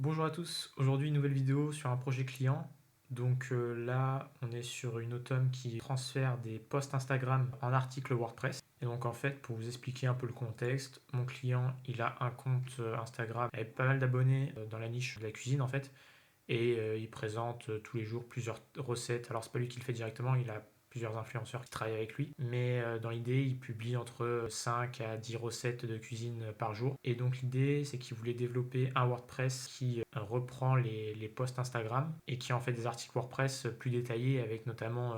Bonjour à tous, aujourd'hui une nouvelle vidéo sur un projet client. Donc là on est sur une automne qui transfère des posts Instagram en articles WordPress. Et donc en fait pour vous expliquer un peu le contexte, mon client il a un compte Instagram avec pas mal d'abonnés dans la niche de la cuisine en fait. Et il présente tous les jours plusieurs recettes. Alors c'est pas lui qui le fait directement, il a plusieurs influenceurs qui travaillent avec lui. Mais dans l'idée, il publie entre 5 à 10 recettes de cuisine par jour. Et donc l'idée, c'est qu'il voulait développer un WordPress qui reprend les posts Instagram et qui en fait des articles WordPress plus détaillés avec notamment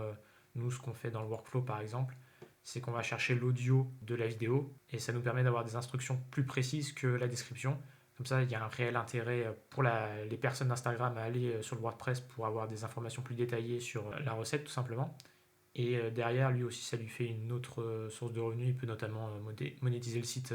nous ce qu'on fait dans le workflow par exemple. C'est qu'on va chercher l'audio de la vidéo et ça nous permet d'avoir des instructions plus précises que la description. Comme ça, il y a un réel intérêt pour les personnes d'Instagram à aller sur le WordPress pour avoir des informations plus détaillées sur la recette, tout simplement. Et derrière, lui aussi, ça lui fait une autre source de revenus. Il peut notamment monétiser le site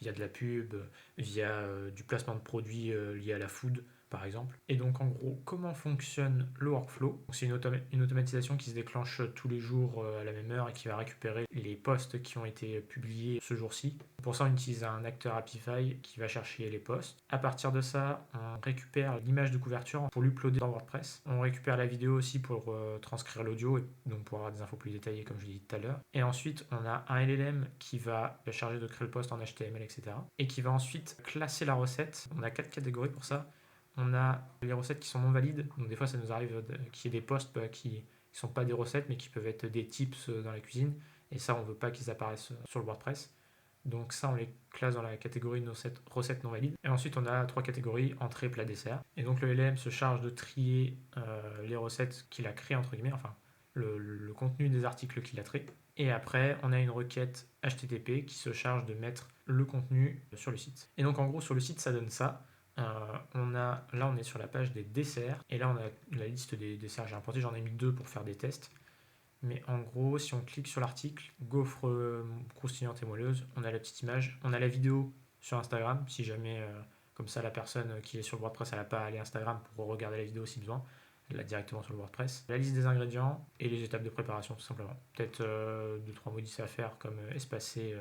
via de la pub, via du placement de produits liés à la food, par exemple. Et donc, en gros, comment fonctionne le workflow? C'est une automatisation qui se déclenche tous les jours à la même heure et qui va récupérer les posts qui ont été publiés ce jour-ci. Pour ça, on utilise un acteur Apify qui va chercher les posts. À partir de ça, on récupère l'image de couverture pour l'uploader dans WordPress. On récupère la vidéo aussi pour transcrire l'audio et donc pour avoir des infos plus détaillées comme je l'ai dit tout à l'heure. Et ensuite, on a un LLM qui va charger de créer le post en HTML, etc. Et qui va ensuite classer la recette. On a 4 catégories pour ça. On a les recettes qui sont non valides. Donc des fois, ça nous arrive qu'il y ait des posts qui ne sont pas des recettes, mais qui peuvent être des tips dans la cuisine. Et ça, on ne veut pas qu'ils apparaissent sur le WordPress. Donc ça, on les classe dans la catégorie recettes non valides. Et ensuite, on a 3 catégories, entrée, plat, dessert. Et donc le LLM se charge de trier les recettes qu'il a créées, entre guillemets, enfin le contenu des articles qu'il a créés. Et après, on a une requête HTTP qui se charge de mettre le contenu sur le site. Et donc en gros, sur le site, ça donne ça. Là, on est sur la page des desserts. Et là, on a la liste des desserts. J'ai importé, j'en ai mis 2 pour faire des tests. Mais en gros, si on clique sur l'article, gaufre croustillante et moelleuse, on a la petite image, on a la vidéo sur Instagram, si jamais, comme ça, la personne qui est sur le WordPress, elle n'a pas à aller Instagram pour regarder la vidéo si besoin, elle l'a directement sur le WordPress. La liste des ingrédients et les étapes de préparation, tout simplement. Peut-être 2-3 modifs à faire, comme espacer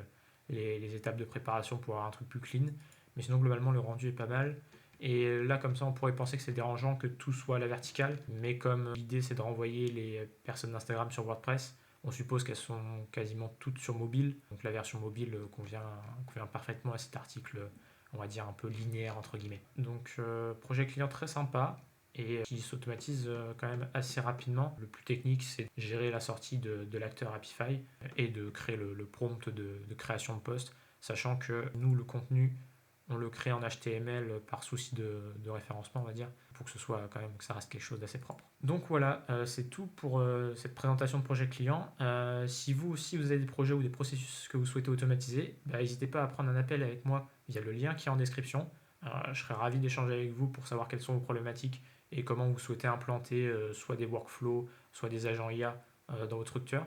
les étapes de préparation pour avoir un truc plus clean. Mais sinon, globalement, le rendu est pas mal. Et là, comme ça, on pourrait penser que c'est dérangeant que tout soit à la verticale, mais comme l'idée c'est de renvoyer les personnes d'Instagram sur WordPress, on suppose qu'elles sont quasiment toutes sur mobile. Donc la version mobile convient parfaitement à cet article, on va dire un peu linéaire entre guillemets. Donc projet client très sympa et qui s'automatise quand même assez rapidement. Le plus technique, c'est de gérer la sortie de l'acteur Apify et de créer le prompt de création de poste, sachant que nous, le contenu, on le crée en HTML par souci de référencement, on va dire, pour que ce soit quand même que ça reste quelque chose d'assez propre. Donc voilà, c'est tout pour cette présentation de projet client. Si vous aussi vous avez des projets ou des processus que vous souhaitez automatiser, n'hésitez pas à prendre un appel avec moi via le lien qui est en description. Je serais ravi d'échanger avec vous pour savoir quelles sont vos problématiques et comment vous souhaitez implanter soit des workflows, soit des agents IA dans votre structure.